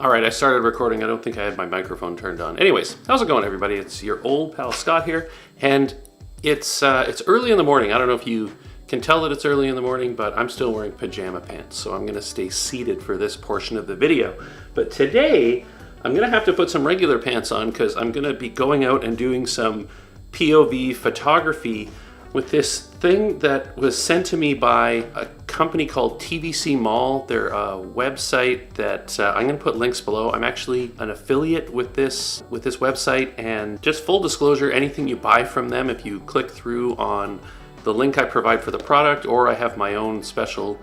All right, I started recording. I don't think I had my microphone turned on. Anyways, how's it going, everybody? It's your old pal Scott here, and it's early in the morning. I don't know if you can tell that it's early in the morning, but I'm still wearing pajama pants, so I'm gonna stay seated for this portion of the video. But today, I'm gonna have to put some regular pants on because I'm gonna be going out and doing some POV photography with this thing that was sent to me by a company called TVC Mall. They're a website that I'm gonna put links below. I'm actually an affiliate with this website, and just full disclosure, anything you buy from them, if you click through on the link I provide for the product, or I have my own special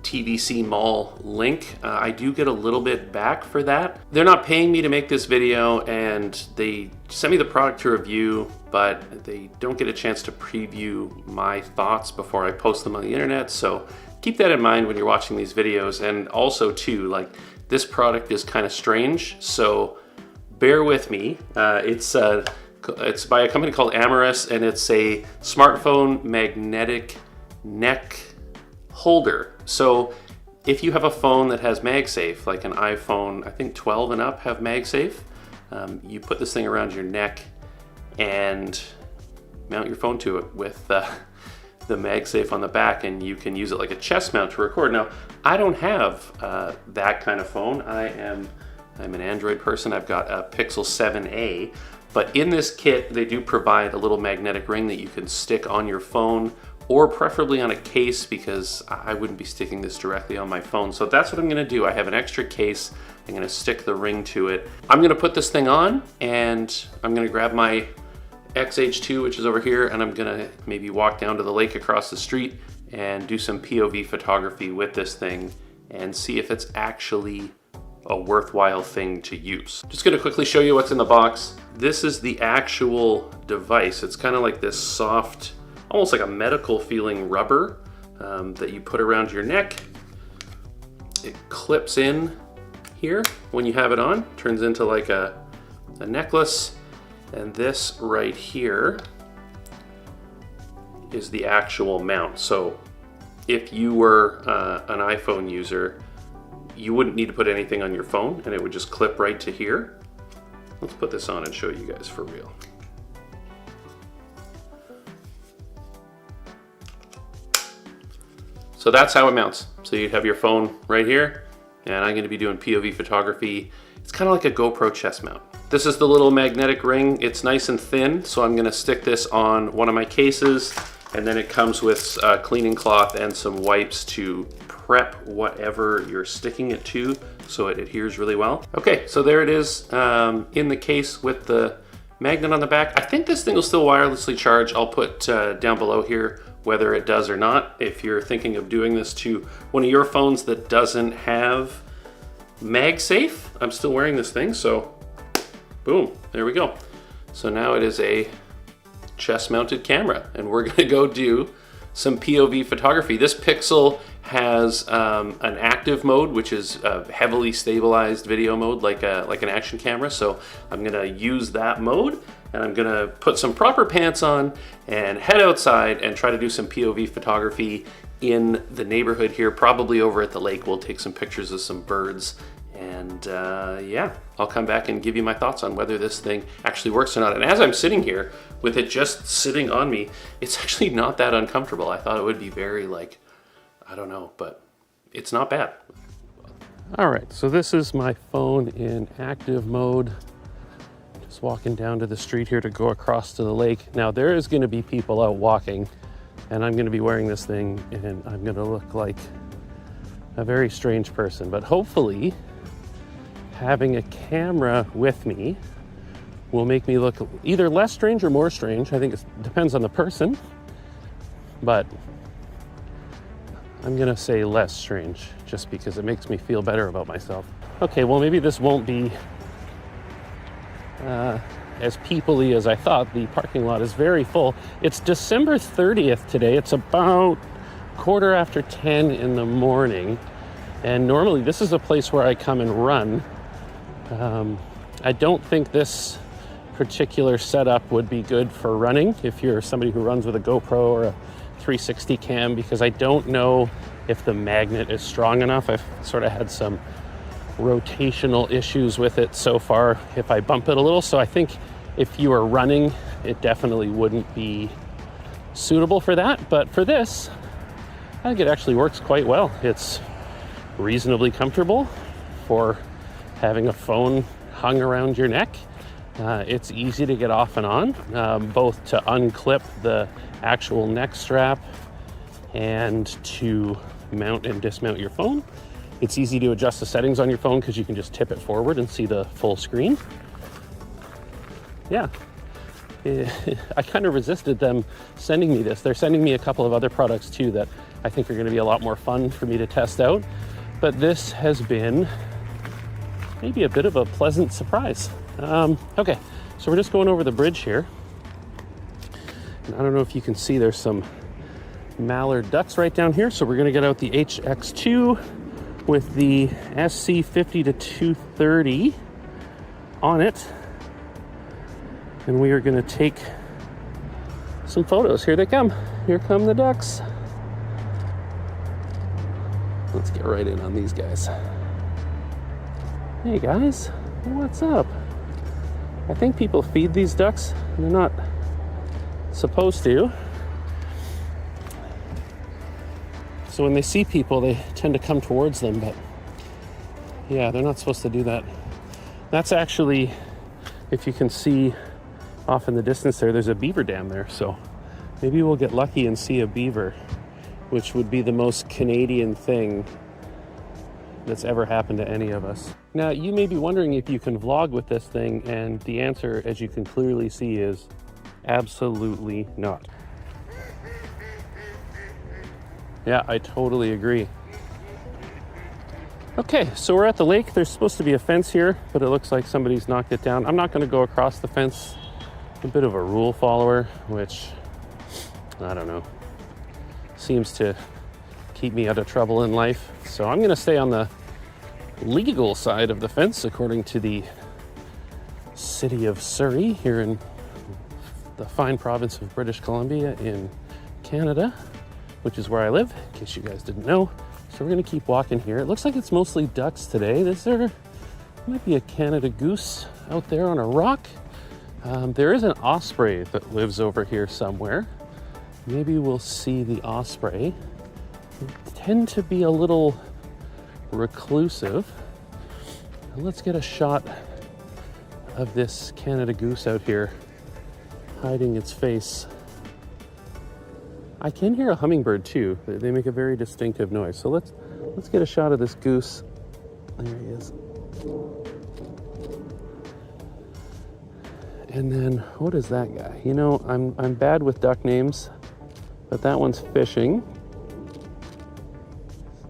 TVC Mall link, I do get a little bit back for that. They're not paying me to make this video, and they send me the product to review, but they don't get a chance to preview my thoughts before I post them on the internet. So keep that in mind when you're watching these videos. And also too, like, this product is kind of strange, so bear with me. It's by a company called Amorus, and it's a smartphone magnetic neck holder. So if you have a phone that has MagSafe, like an iPhone, I think 12 and up have MagSafe, you put this thing around your neck and mount your phone to it with the MagSafe on the back, and you can use it like a chest mount to record. Now, I don't have that kind of phone. I'm an Android person. I've got a Pixel 7a, but in this kit, they do provide a little magnetic ring that you can stick on your phone, or preferably on a case, because I wouldn't be sticking this directly on my phone. So that's what I'm gonna do. I have an extra case. I'm gonna stick the ring to it. I'm gonna put this thing on, and I'm gonna grab my XH2, which is over here, and I'm gonna maybe walk down to the lake across the street and do some POV photography with this thing and see if it's actually a worthwhile thing to use. Just gonna quickly show you what's in the box. This is the actual device. It's kind of like this soft, almost like a medical feeling rubber that you put around your neck. It clips in here when you have it on, turns into like a necklace. And this right here is the actual mount. So if you were an iPhone user, you wouldn't need to put anything on your phone, and it would just clip right to here. Let's put this on and show you guys for real. So that's how it mounts. So you have your phone right here, and I'm gonna be doing POV photography. It's kind of like a GoPro chest mount. This is the little magnetic ring. It's nice and thin, so I'm gonna stick this on one of my cases, and then it comes with a cleaning cloth and some wipes to prep whatever you're sticking it to so it adheres really well. Okay, so there it is in the case with the magnet on the back. I think this thing will still wirelessly charge. I'll put down below here whether it does or not. If you're thinking of doing this to one of your phones that doesn't have MagSafe, I'm still wearing this thing, so boom, there we go. So now it is a chest mounted camera, and we're gonna go do some POV photography. This Pixel has an active mode, which is a heavily stabilized video mode, like an action camera. So I'm gonna use that mode, and I'm gonna put some proper pants on and head outside and try to do some POV photography in the neighborhood here, probably over at the lake. We'll take some pictures of some birds, and yeah, I'll come back and give you my thoughts on whether this thing actually works or not. And as I'm sitting here with it just sitting on me, it's actually not that uncomfortable. I thought it would be very, like, I don't know, but it's not bad. All right, so this is my phone in active mode. Just walking down to the street here to go across to the lake. Now there is gonna be people out walking, and I'm gonna be wearing this thing, and I'm gonna look like a very strange person, but hopefully having a camera with me will make me look either less strange or more strange. I think it depends on the person, but I'm gonna say less strange just because it makes me feel better about myself. Okay, well, maybe this won't be as people-y as I thought. The parking lot is very full. It's December 30th today. It's about 10:15 in the morning. And normally this is a place where I come and run. I don't think this particular setup would be good for running if you're somebody who runs with a GoPro or a 360 cam, because I don't know if the magnet is strong enough. I've sort of had some rotational issues with it so far if I bump it a little. So I think if you are running, it definitely wouldn't be suitable for that. But for this, I think it actually works quite well. It's reasonably comfortable for having a phone hung around your neck. It's easy to get off and on, both to unclip the actual neck strap and to mount and dismount your phone. It's easy to adjust the settings on your phone because you can just tip it forward and see the full screen. Yeah, I kind of resisted them sending me this. They're sending me a couple of other products too that I think are going to be a lot more fun for me to test out. But this has been maybe a bit of a pleasant surprise. Okay, so we're just going over the bridge here. And I don't know if you can see, there's some mallard ducks right down here. So we're going to get out the HX2 with the SC50-230 on it. And we are going to take some photos. Here they come. Here come the ducks. Let's get right in on these guys. Hey guys, what's up? I think people feed these ducks. They're not supposed to. So when they see people, they tend to come towards them, but yeah, they're not supposed to do that. That's actually, if you can see off in the distance there's a beaver dam there. So maybe we'll get lucky and see a beaver, which would be the most Canadian thing that's ever happened to any of us. Now, you may be wondering if you can vlog with this thing, and the answer, as you can clearly see, is absolutely not. Yeah, I totally agree. Okay, so we're at the lake. There's supposed to be a fence here, but it looks like somebody's knocked it down. I'm not going to go across the fence. I'm a bit of a rule follower, which, I don't know, seems to keep me out of trouble in life. So I'm going to stay on the legal side of the fence, according to the city of Surrey here in the fine province of British Columbia in Canada, which is where I live, in case you guys didn't know. So we're going to keep walking here. It looks like it's mostly ducks today. There might be a Canada goose out there on a rock. There is an osprey that lives over here somewhere. Maybe we'll see the osprey. They tend to be a little reclusive. Let's get a shot of this Canada goose out here hiding its face. I can hear a hummingbird too. They make a very distinctive noise. So let's get a shot of this goose. There he is. And then what is that guy? You know, I'm bad with duck names, but that one's fishing.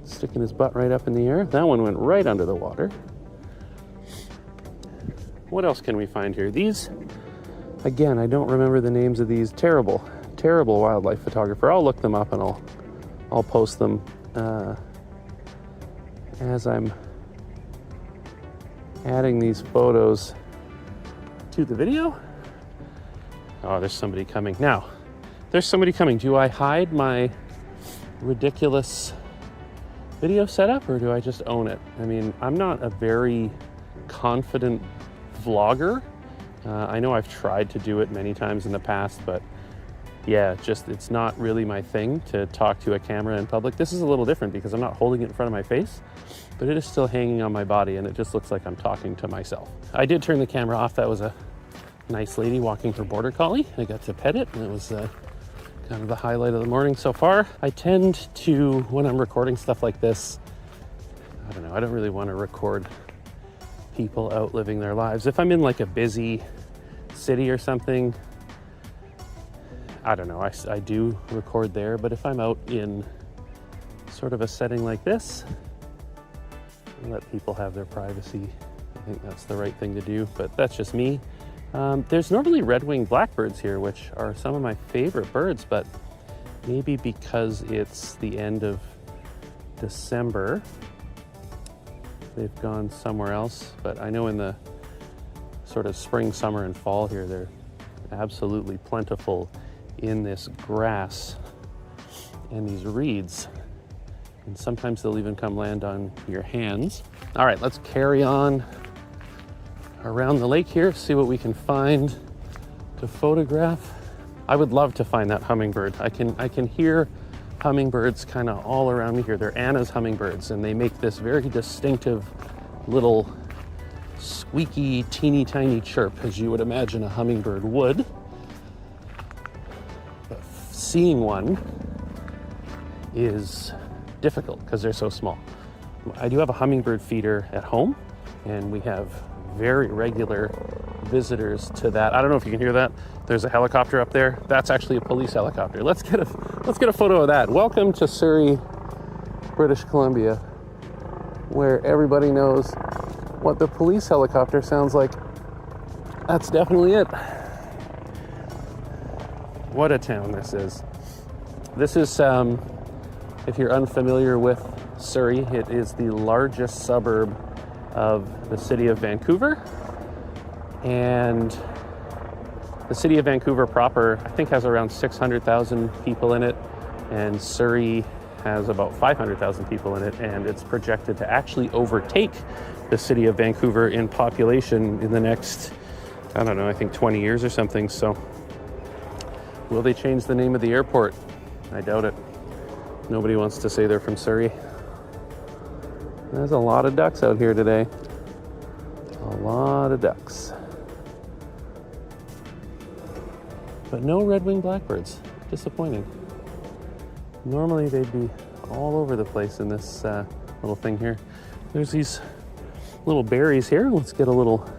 Sticking his butt right up in the air. That one went right under the water. What else can we find here? These, again, I don't remember the names of these. Terrible wildlife photographer. I'll look them up and I'll post them as I'm adding these photos to the video. Oh, there's somebody coming. Now, there's somebody coming. Do I hide my ridiculous video setup or do I just own it? I mean, I'm not a very confident vlogger. I know I've tried to do it many times in the past, but yeah, it's not really my thing to talk to a camera in public. This is a little different because I'm not holding it in front of my face, but it is still hanging on my body and it just looks like I'm talking to myself. I did turn the camera off. That was a nice lady walking her border collie. I got to pet it and it was kind of the highlight of the morning so far. I tend to, when I'm recording stuff like this, I don't know, I don't really want to record people out living their lives. If I'm in like a busy city or something, I don't know, I do record there, but if I'm out in sort of a setting like this, I let people have their privacy. I think that's the right thing to do, but that's just me. There's normally red-winged blackbirds here, which are some of my favorite birds, but maybe because it's the end of December, they've gone somewhere else. But I know in the sort of spring, summer, and fall here, they're absolutely plentiful in this grass and these reeds. And sometimes they'll even come land on your hands. All right, let's carry on around the lake here, see what we can find to photograph. I would love to find that hummingbird. I can hear hummingbirds kind of all around me here. They're Anna's hummingbirds, and they make this very distinctive little squeaky, teeny tiny chirp, as you would imagine a hummingbird would. But seeing one is difficult because they're so small. I do have a hummingbird feeder at home, and we have very regular visitors to that. I don't know if you can hear that. There's a helicopter up there. That's actually a police helicopter. Let's get a photo of that. Welcome to Surrey, British Columbia, where everybody knows what the police helicopter sounds like. That's definitely it. What a town this is. This is, if you're unfamiliar with Surrey, it is the largest suburb of the city of Vancouver. And the city of Vancouver proper, I think, has around 600,000 people in it, and Surrey has about 500,000 people in it, and it's projected to actually overtake the city of Vancouver in population in the next, I don't know, I think 20 years or something. So will they change the name of the airport? I doubt it. Nobody wants to say they're from Surrey. There's a lot of ducks out here today. A lot of ducks. But no red-winged blackbirds. Disappointing. Normally they'd be all over the place in this little thing here. There's these little berries here. Let's get a little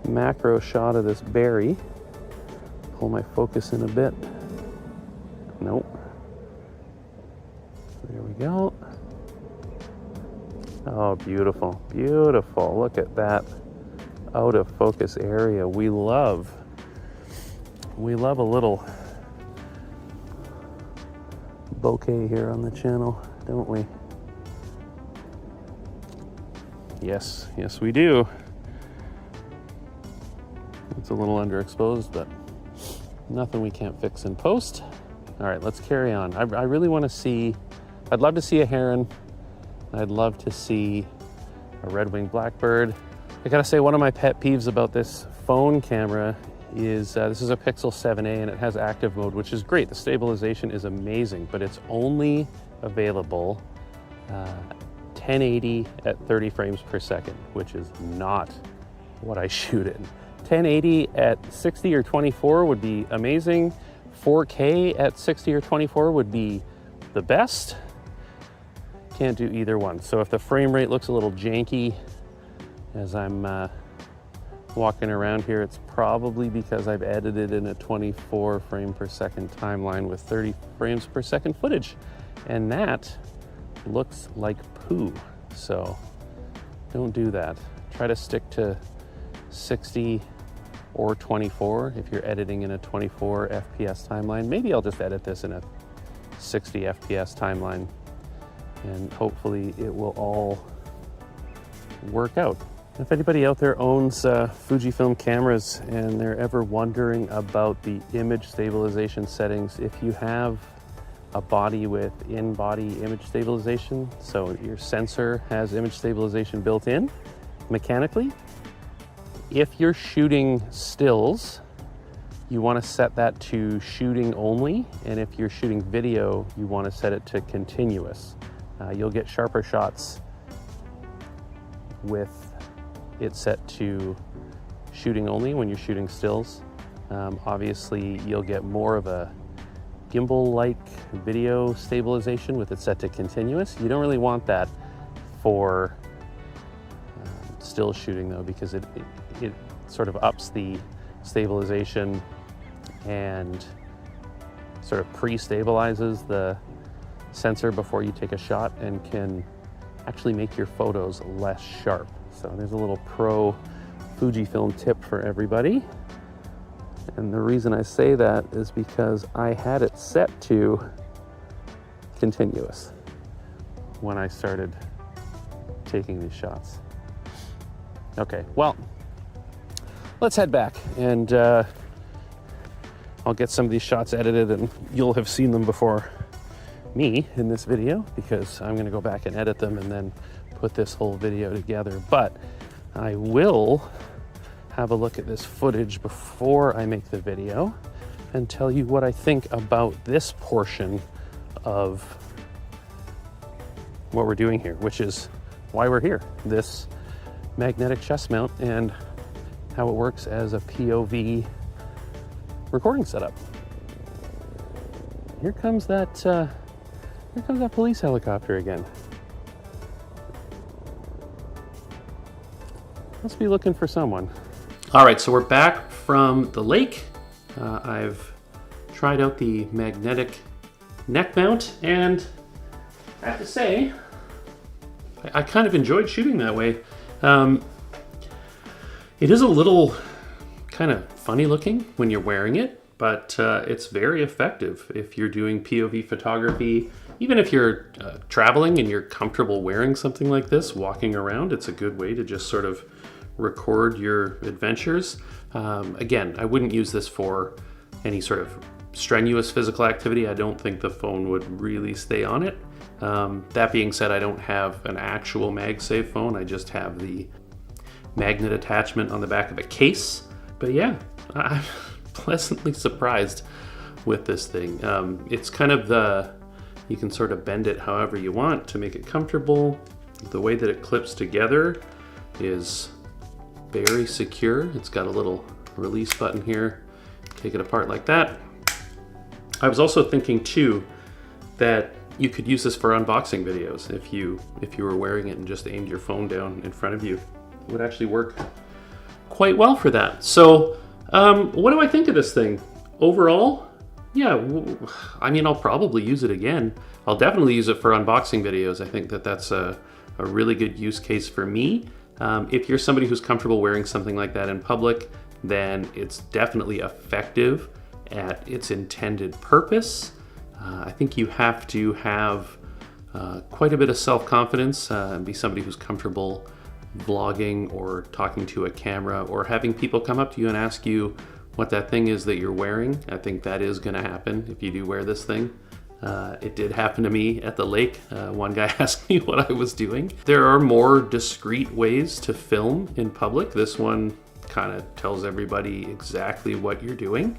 macro shot of this berry. Pull my focus in a bit. Nope. There we go. Oh, beautiful, beautiful. Look at that out of focus area. We love a little bouquet here on the channel, don't we? Yes, yes we do. It's a little underexposed, but nothing we can't fix in post. All right, let's carry on. I really want to see, I'd love to see a heron. I'd love to see a red-winged blackbird. I gotta say, one of my pet peeves about this phone camera is this is a Pixel 7a, and it has active mode, which is great. The stabilization is amazing, but it's only available 1080 at 30 frames per second, which is not what I shoot in. 1080 at 60 or 24 would be amazing. 4K at 60 or 24 would be the best. Can't do either one. So if the frame rate looks a little janky as I'm walking around here, it's probably because I've edited in a 24 frame per second timeline with 30 frames per second footage. And that looks like poo. So don't do that. Try to stick to 60 or 24 if you're editing in a 24 FPS timeline. Maybe I'll just edit this in a 60 FPS timeline, and hopefully it will all work out. If anybody out there owns Fujifilm cameras and they're ever wondering about the image stabilization settings, if you have a body with in-body image stabilization, so your sensor has image stabilization built in mechanically, if you're shooting stills, you want to set that to shooting only, and if you're shooting video, you want to set it to continuous. You'll get sharper shots with it set to shooting only when you're shooting stills. Obviously, you'll get more of a gimbal-like video stabilization with it set to continuous. You don't really want that for still shooting though, because it sort of ups the stabilization and sort of pre-stabilizes the sensor before you take a shot and can actually make your photos less sharp. So there's a little pro Fujifilm tip for everybody. And the reason I say that is because I had it set to continuous when I started taking these shots. Okay, well, let's head back, and I'll get some of these shots edited and you'll have seen them before me in this video because I'm gonna go back and edit them and then put this whole video together. But I will have a look at this footage before I make the video and tell you what I think about this portion of what we're doing here, which is why we're here, this magnetic chest mount and how it works as a POV recording setup. Here comes that police helicopter again. Must be looking for someone. All right, so we're back from the lake. I've tried out the magnetic neck mount, and I have to say, I kind of enjoyed shooting that way. It is a little kind of funny looking when you're wearing it, but it's very effective if you're doing POV photography. Even if you're traveling and you're comfortable wearing something like this, walking around, it's a good way to just sort of record your adventures. Again, I wouldn't use this for any sort of strenuous physical activity. I don't think the phone would really stay on it. That being said, I don't have an actual MagSafe phone. I just have the magnet attachment on the back of a case. But yeah, I'm pleasantly surprised with this thing. It's kind of you can sort of bend it however you want to make it comfortable. The way that it clips together is very secure. It's got a little release button here. Take it apart like that. I was also thinking too that you could use this for unboxing videos. If you were wearing it and just aimed your phone down in front of you, it would actually work quite well for that. So what do I think of this thing? Overall, yeah, I mean, I'll probably use it again. I'll definitely use it for unboxing videos. I think that that's a really good use case for me. If you're somebody who's comfortable wearing something like that in public, then it's definitely effective at its intended purpose. I think you have to have quite a bit of self-confidence and be somebody who's comfortable vlogging or talking to a camera or having people come up to you and ask you what that thing is that you're wearing. I think that is going to happen if you do wear this thing. It did happen to me at the lake. One guy asked me what I was doing. There are more discreet ways to film in public. This one kind of tells everybody exactly what you're doing.